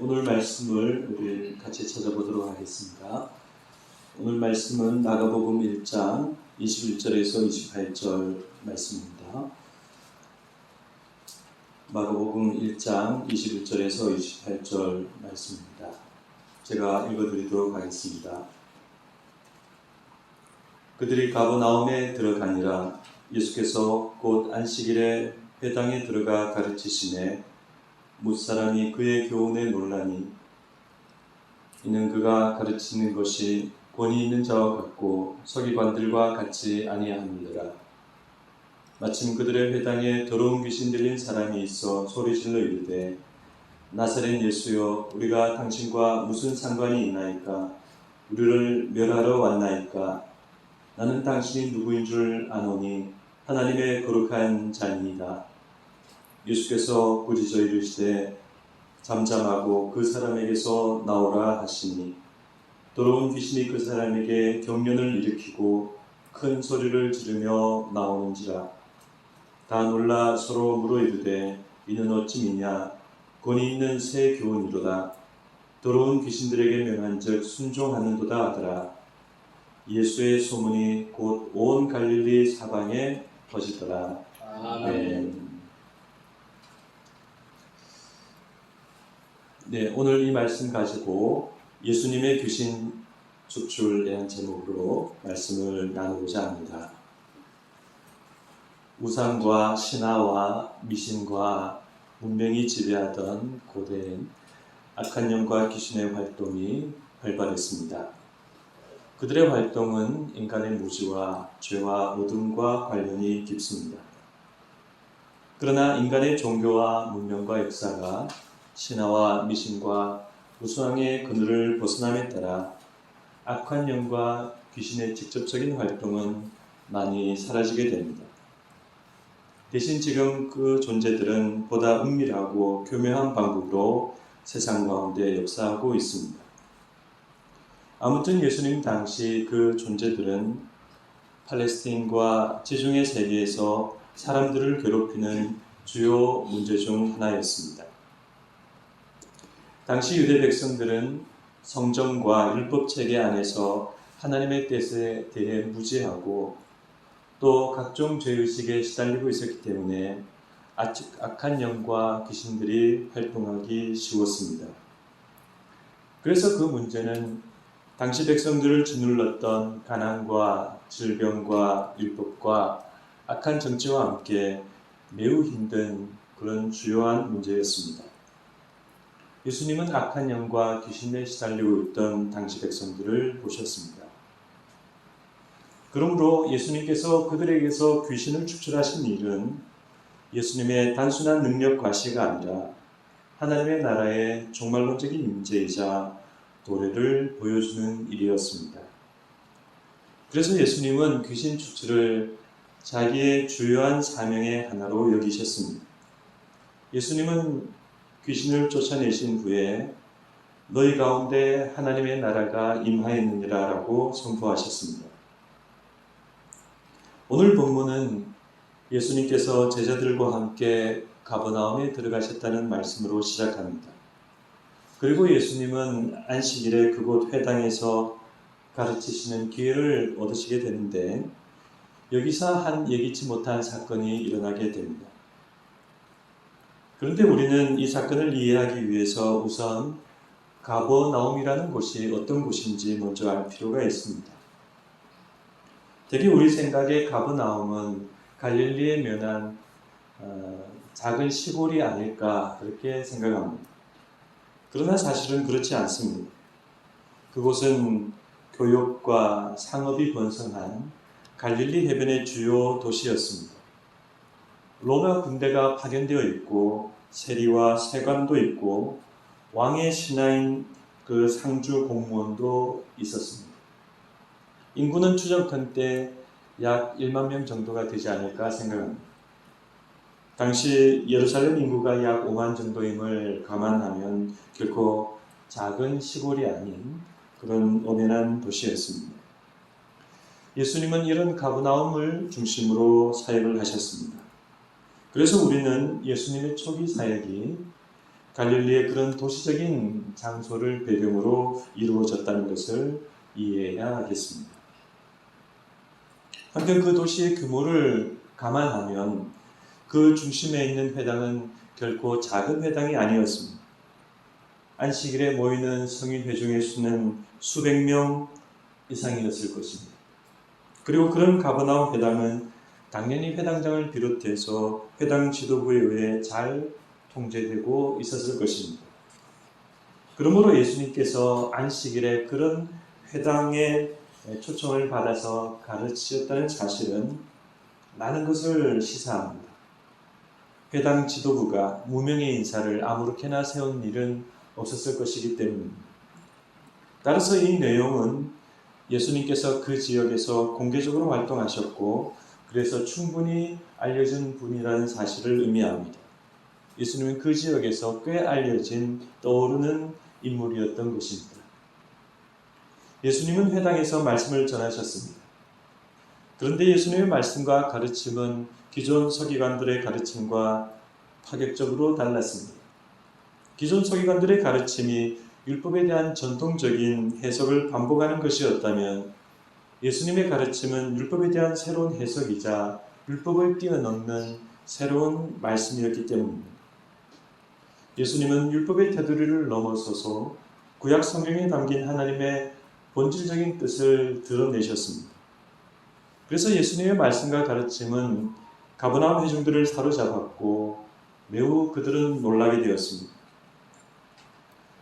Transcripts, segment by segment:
오늘 말씀을 우리 같이 찾아보도록 하겠습니다. 오늘 말씀은 마가복음 1장 21절에서 28절 말씀입니다. 마가복음 1장 21절에서 28절 말씀입니다. 제가 읽어드리도록 하겠습니다. 그들이 가버나움에 들어가니라. 예수께서 곧 안식일에 회당에 들어가 가르치시매 무사람이 그의 교훈에 놀라니 이는 그가 가르치는 것이 권위 있는 자와 같고 서기관들과 같지 아니함이니라. 마침 그들의 회당에 더러운 귀신 들린 사람이 있어 소리질러 이르되 나사렛 예수여, 우리가 당신과 무슨 상관이 있나이까? 우리를 멸하러 왔나이까? 나는 당신이 누구인 줄 아노니 하나님의 거룩한 자니이다. 예수께서 꾸짖어 이르시되 잠잠하고 그 사람에게서 나오라 하시니 더러운 귀신이 그 사람에게 경련을 일으키고 큰 소리를 지르며 나오는지라. 다 놀라 서로 물어 이르되 이는 어찌 미냐? 권위 있는 새 교훈이로다. 더러운 귀신들에게 명한즉 순종하는도다 하더라. 예수의 소문이 곧 온 갈릴리 사방에 퍼지더라. 아멘. 네, 오늘 이 말씀 가지고 예수님의 귀신 축출이라는 제목으로 말씀을 나누고자 합니다. 우상과 신화와 미신과 문명이 지배하던 고대엔 악한 영과 귀신의 활동이 활발했습니다. 그들의 활동은 인간의 무지와 죄와 어둠과 관련이 깊습니다. 그러나 인간의 종교와 문명과 역사가 신화와 미신과 우상의 그늘을 벗어남에 따라 악한 영과 귀신의 직접적인 활동은 많이 사라지게 됩니다. 대신 지금 그 존재들은 보다 은밀하고 교묘한 방법으로 세상 가운데 역사하고 있습니다. 아무튼 예수님 당시 그 존재들은 팔레스타인과 지중해 세계에서 사람들을 괴롭히는 주요 문제 중 하나였습니다. 당시 유대 백성들은 성정과 율법 체계 안에서 하나님의 뜻에 대해 무지하고 또 각종 죄의식에 시달리고 있었기 때문에 악한 영과 귀신들이 활동하기 쉬웠습니다. 그래서 그 문제는 당시 백성들을 짓눌렀던 가난과 질병과 율법과 악한 정치와 함께 매우 힘든 그런 주요한 문제였습니다. 예수님은 악한 영과 귀신에 시달리고 있던 당시 백성들을 보셨습니다. 그러므로 예수님께서 그들에게서 귀신을 축출하신 일은 예수님의 단순한 능력 과시가 아니라 하나님의 나라의 종말론적인 임재이자 도래를 보여주는 일이었습니다. 그래서 예수님은 귀신 축출을 자기의 주요한 사명의 하나로 여기셨습니다. 예수님은 귀신을 쫓아내신 후에 너희 가운데 하나님의 나라가 임하였느니라 라고 선포하셨습니다. 오늘 본문은 예수님께서 제자들과 함께 가버나움에 들어가셨다는 말씀으로 시작합니다. 그리고 예수님은 안식일에 그곳 회당에서 가르치시는 기회를 얻으시게 되는데 여기서 한 예기치 못한 사건이 일어나게 됩니다. 그런데 우리는 이 사건을 이해하기 위해서 우선 가버나움이라는 곳이 어떤 곳인지 먼저 알 필요가 있습니다. 대개 우리 생각에 가버나움은 갈릴리에 면한 작은 시골이 아닐까 그렇게 생각합니다. 그러나 사실은 그렇지 않습니다. 그곳은 교역과 상업이 번성한 갈릴리 해변의 주요 도시였습니다. 로마 군대가 파견되어 있고 세리와 세관도 있고 왕의 신하인 그 상주 공무원도 있었습니다. 인구는 추정컨대 약 1만 명 정도가 되지 않을까 생각합니다. 당시 예루살렘 인구가 약 5만 정도임을 감안하면 결코 작은 시골이 아닌 그런 엄연한 도시였습니다. 예수님은 이런 가버나움을 중심으로 사역을 하셨습니다. 그래서 우리는 예수님의 초기 사역이 갈릴리의 그런 도시적인 장소를 배경으로 이루어졌다는 것을 이해해야 하겠습니다. 한편 그 도시의 규모를 감안하면 그 중심에 있는 회당은 결코 작은 회당이 아니었습니다. 안식일에 모이는 성인 회중의 수는 수백 명 이상이었을 것입니다. 그리고 그런 가버나움 회당은 당연히 회당장을 비롯해서 회당 지도부에 의해 잘 통제되고 있었을 것입니다. 그러므로 예수님께서 안식일에 그런 회당의 초청을 받아서 가르치셨다는 사실은 많은 것을 시사합니다. 회당 지도부가 무명의 인사를 아무렇게나 세운 일은 없었을 것이기 때문입니다. 따라서 이 내용은 예수님께서 그 지역에서 공개적으로 활동하셨고 그래서 충분히 알려진 분이라는 사실을 의미합니다. 예수님은 그 지역에서 꽤 알려진 떠오르는 인물이었던 것입니다. 예수님은 회당에서 말씀을 전하셨습니다. 그런데 예수님의 말씀과 가르침은 기존 서기관들의 가르침과 파격적으로 달랐습니다. 기존 서기관들의 가르침이 율법에 대한 전통적인 해석을 반복하는 것이었다면 예수님의 가르침은 율법에 대한 새로운 해석이자 율법을 뛰어넘는 새로운 말씀이었기 때문입니다. 예수님은 율법의 테두리를 넘어서서 구약 성경에 담긴 하나님의 본질적인 뜻을 드러내셨습니다. 그래서 예수님의 말씀과 가르침은 가버나움 회중들을 사로잡았고 매우 그들은 놀라게 되었습니다.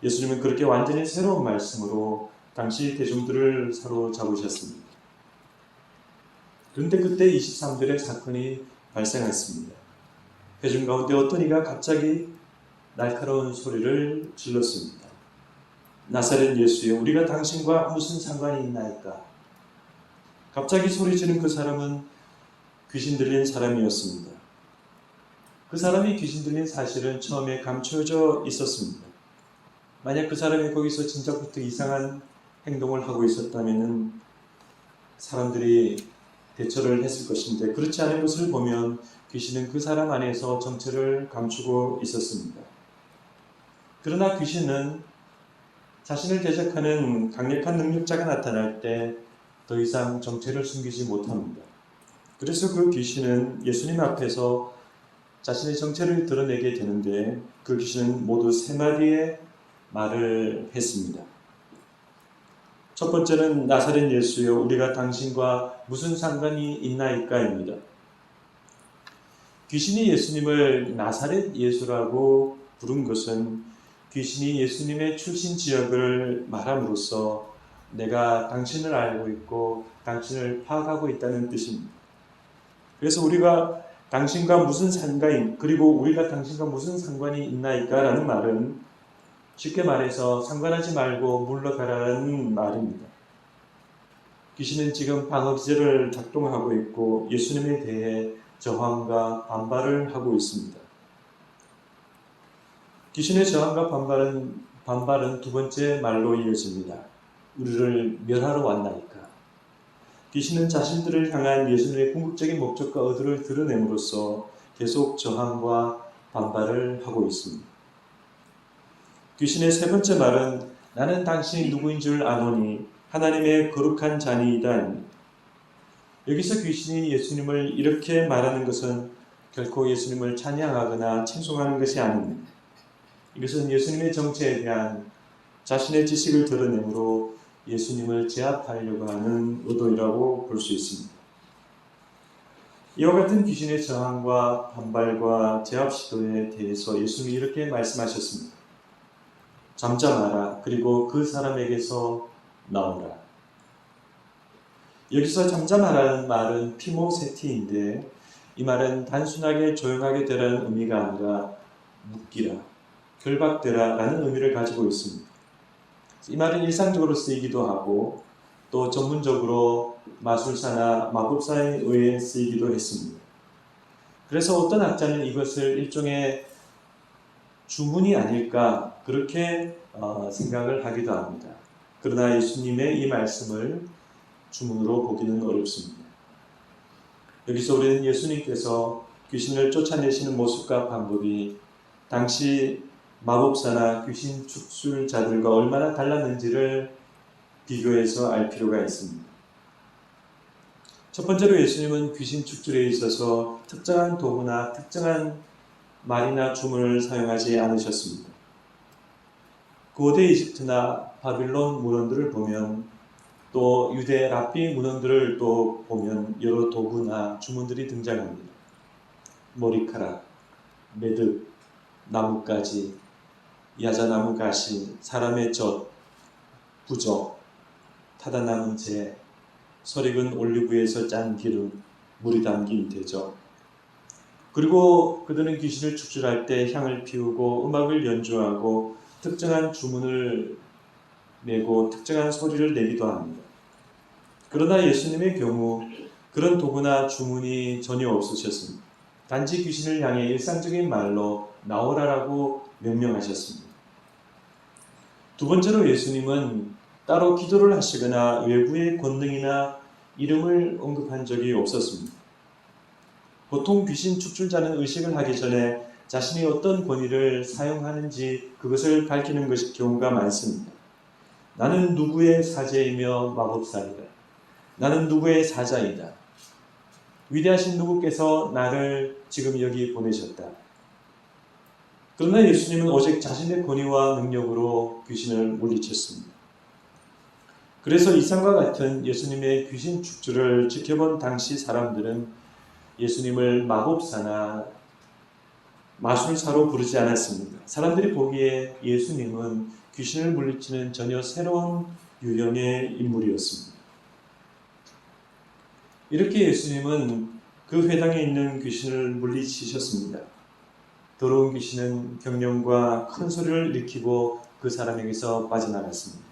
예수님은 그렇게 완전히 새로운 말씀으로 당시 대중들을 사로잡으셨습니다. 그런데 그때 23절에 사건이 발생했습니다. 회중 가운데 어떤 이가 갑자기 날카로운 소리를 질렀습니다. 나사렛 예수여, 우리가 당신과 무슨 상관이 있나이까? 갑자기 소리 지른 그 사람은 귀신 들린 사람이었습니다. 그 사람이 귀신 들린 사실은 처음에 감춰져 있었습니다. 만약 그 사람이 거기서 진작부터 이상한 행동을 하고 있었다면 사람들이 대처를 했을 것인데 그렇지 않은 것을 보면 귀신은 그 사람 안에서 정체를 감추고 있었습니다. 그러나 귀신은 자신을 대적하는 강력한 능력자가 나타날 때 더 이상 정체를 숨기지 못합니다. 그래서 그 귀신은 예수님 앞에서 자신의 정체를 드러내게 되는데 그 귀신은 모두 세 마디의 말을 했습니다. 첫 번째는 나사렛 예수여, 우리가 당신과 무슨 상관이 있나이까입니다. 귀신이 예수님을 나사렛 예수라고 부른 것은 귀신이 예수님의 출신 지역을 말함으로써 내가 당신을 알고 있고 당신을 파악하고 있다는 뜻입니다. 그래서 우리가 당신과 무슨 상관이, 그리고 우리가 당신과 무슨 상관이 있나이까 라는 말은 쉽게 말해서 상관하지 말고 물러가라는 말입니다. 귀신은 지금 방어 기제를 작동하고 있고 예수님에 대해 저항과 반발을 하고 있습니다. 귀신의 저항과 반발은 두 번째 말로 이어집니다. 우리를 멸하러 왔나이까? 귀신은 자신들을 향한 예수님의 궁극적인 목적과 의도를 드러냄으로써 계속 저항과 반발을 하고 있습니다. 귀신의 세 번째 말은 나는 당신이 누구인 줄 아노니 하나님의 거룩한 자니이다. 여기서 귀신이 예수님을 이렇게 말하는 것은 결코 예수님을 찬양하거나 칭송하는 것이 아닙니다. 이것은 예수님의 정체에 대한 자신의 지식을 드러내므로 예수님을 제압하려고 하는 의도이라고 볼 수 있습니다. 이와 같은 귀신의 저항과 반발과 제압 시도에 대해서 예수님이 이렇게 말씀하셨습니다. 잠잠하라. 그리고 그 사람에게서 나오라. 여기서 잠잠하라는 말은 피모세티인데 이 말은 단순하게 조용하게 되라는 의미가 아니라 묵기라, 결박되라 라는 의미를 가지고 있습니다. 이 말은 일상적으로 쓰이기도 하고 또 전문적으로 마술사나 마법사에 의해 쓰이기도 했습니다. 그래서 어떤 학자는 이것을 일종의 주문이 아닐까 그렇게 생각을 하기도 합니다. 그러나 예수님의 이 말씀을 주문으로 보기는 어렵습니다. 여기서 우리는 예수님께서 귀신을 쫓아내시는 모습과 방법이 당시 마법사나 귀신 축술자들과 얼마나 달랐는지를 비교해서 알 필요가 있습니다. 첫 번째로 예수님은 귀신 축출에 있어서 특정한 도구나 특정한 말이나 주문을 사용하지 않으셨습니다. 고대 이집트나 바빌론 문헌들을 보면 또 유대 랍비 문헌들을 또 보면 여러 도구나 주문들이 등장합니다. 머리카락, 매듭, 나뭇가지, 야자나무 가시, 사람의 젖, 부적, 타다 남은 재, 설익은 올리브에서 짠 기름, 물이 담긴 대접. 그리고 그들은 귀신을 축출할 때 향을 피우고 음악을 연주하고 특정한 주문을 내고 특정한 소리를 내기도 합니다. 그러나 예수님의 경우 그런 도구나 주문이 전혀 없으셨습니다. 단지 귀신을 향해 일상적인 말로 나오라라고 명령하셨습니다. 두 번째로 예수님은 따로 기도를 하시거나 외부의 권능이나 이름을 언급한 적이 없었습니다. 보통 귀신 축출자는 의식을 하기 전에 자신이 어떤 권위를 사용하는지 그것을 밝히는 것이 경우가 많습니다. 나는 누구의 사제이며 마법사이다. 나는 누구의 사자이다. 위대하신 누구께서 나를 지금 여기 보내셨다. 그러나 예수님은 오직 자신의 권위와 능력으로 귀신을 물리쳤습니다. 그래서 이상과 같은 예수님의 귀신 축출을 지켜본 당시 사람들은 예수님을 마법사나 마술사로 부르지 않았습니다. 사람들이 보기에 예수님은 귀신을 물리치는 전혀 새로운 유형의 인물이었습니다. 이렇게 예수님은 그 회당에 있는 귀신을 물리치셨습니다. 더러운 귀신은 경련과 큰 소리를 일으키고 그 사람에게서 빠져나갔습니다.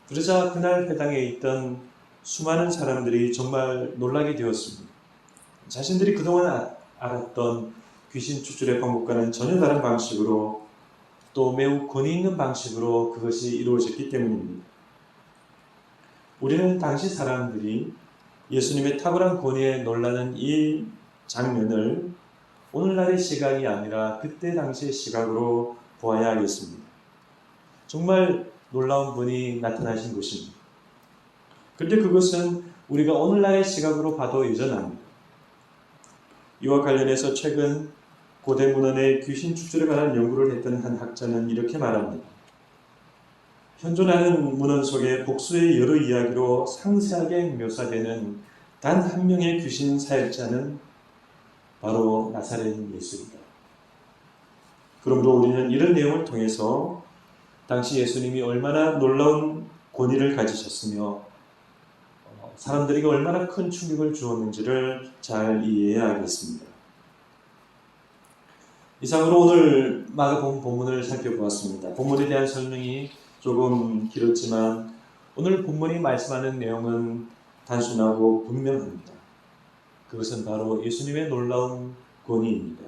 그러자 그날 회당에 있던 수많은 사람들이 정말 놀라게 되었습니다. 자신들이 그동안 알았던 귀신 축출의 방법과는 전혀 다른 방식으로 또 매우 권위 있는 방식으로 그것이 이루어졌기 때문입니다. 우리는 당시 사람들이 예수님의 탁월한 권위에 놀라는 이 장면을 오늘날의 시각이 아니라 그때 당시의 시각으로 보아야 하겠습니다. 정말 놀라운 분이 나타나신 것입니다. 그런데 그것은 우리가 오늘날의 시각으로 봐도 여전합니다. 이와 관련해서 최근 고대 문헌의 귀신 축출에 관한 연구를 했던 한 학자는 이렇게 말합니다. 현존하는 문헌 속에 복수의 여러 이야기로 상세하게 묘사되는 단 한 명의 귀신 사역자는 바로 나사렛 예수이다. 그러므로 우리는 이런 내용을 통해서 당시 예수님이 얼마나 놀라운 권위를 가지셨으며 사람들에게 얼마나 큰 충격을 주었는지를 잘 이해해야 하겠습니다. 이상으로 오늘 마가복음 본문을 살펴보았습니다. 본문에 대한 설명이 조금 길었지만 오늘 본문이 말씀하는 내용은 단순하고 분명합니다. 그것은 바로 예수님의 놀라운 권위입니다.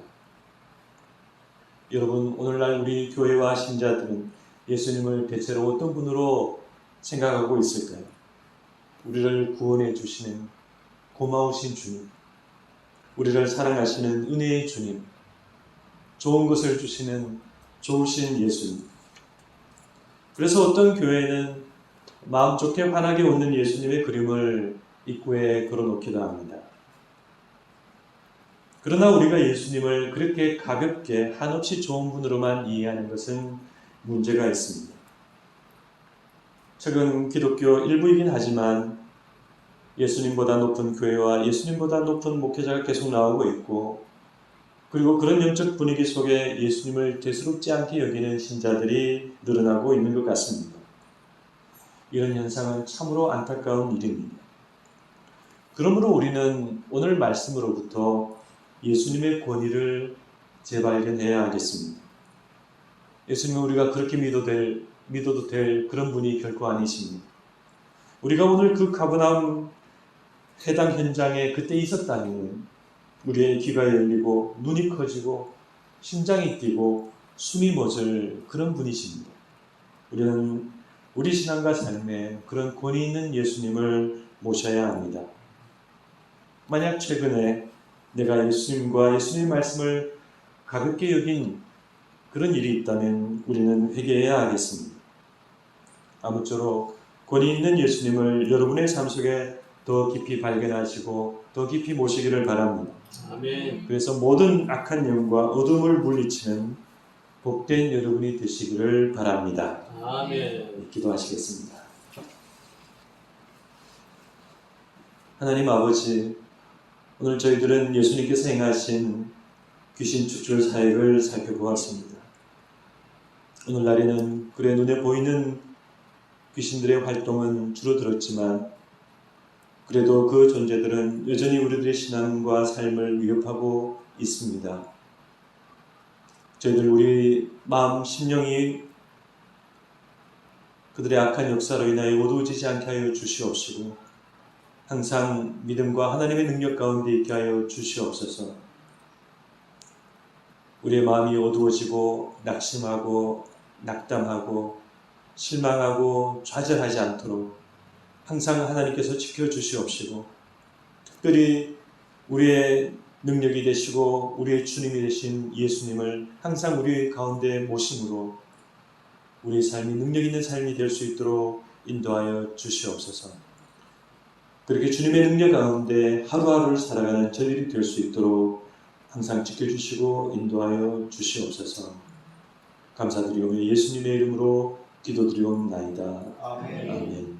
여러분, 오늘날 우리 교회와 신자들은 예수님을 대체로 어떤 분으로 생각하고 있을까요? 우리를 구원해 주시는 고마우신 주님, 우리를 사랑하시는 은혜의 주님, 좋은 것을 주시는 좋으신 예수님. 그래서 어떤 교회는 마음 좋게 환하게 웃는 예수님의 그림을 입구에 걸어놓기도 합니다. 그러나 우리가 예수님을 그렇게 가볍게 한없이 좋은 분으로만 이해하는 것은 문제가 있습니다. 최근 기독교 일부이긴 하지만 예수님보다 높은 교회와 예수님보다 높은 목회자가 계속 나오고 있고, 그리고 그런 영적 분위기 속에 예수님을 대수롭지 않게 여기는 신자들이 늘어나고 있는 것 같습니다. 이런 현상은 참으로 안타까운 일입니다. 그러므로 우리는 오늘 말씀으로부터 예수님의 권위를 재발견해야 하겠습니다. 예수님은 우리가 그렇게 믿어도 될 그런 분이 결코 아니십니다. 우리가 오늘 그 가버나움 해당 현장에 그때 있었다면 우리의 귀가 열리고 눈이 커지고 심장이 뛰고 숨이 멎을 그런 분이십니다. 우리는 우리 신앙과 삶에 그런 권위 있는 예수님을 모셔야 합니다. 만약 최근에 내가 예수님과 예수님의 말씀을 가볍게 여긴 그런 일이 있다면 우리는 회개해야 하겠습니다. 아무쪼록 권위 있는 예수님을 여러분의 삶 속에 더 깊이 발견하시고 더 깊이 모시기를 바랍니다. 아멘. 그래서 모든 악한 영과 어둠을 물리치는 복된 여러분이 되시기를 바랍니다. 아멘. 기도하시겠습니다. 하나님 아버지, 오늘 저희들은 예수님께서 행하신 귀신 축출 사역을 살펴보았습니다. 오늘날에는 그래 눈에 보이는 귀신들의 활동은 줄어들었지만 그래도 그 존재들은 여전히 우리들의 신앙과 삶을 위협하고 있습니다. 저희들 우리 마음, 심령이 그들의 악한 역사로 인하여 어두워지지 않게 하여 주시옵시고 항상 믿음과 하나님의 능력 가운데 있게 하여 주시옵소서. 우리의 마음이 어두워지고 낙심하고 낙담하고 실망하고 좌절하지 않도록 항상 하나님께서 지켜주시옵시고 특별히 우리의 능력이 되시고 우리의 주님이 되신 예수님을 항상 우리 가운데 모심으로 우리의 삶이 능력 있는 삶이 될 수 있도록 인도하여 주시옵소서. 그렇게 주님의 능력 가운데 하루하루를 살아가는 저희들이 될 수 있도록 항상 지켜주시고 인도하여 주시옵소서. 감사드리오며 예수님의 이름으로 기도드리옵나이다. 아멘. 아멘.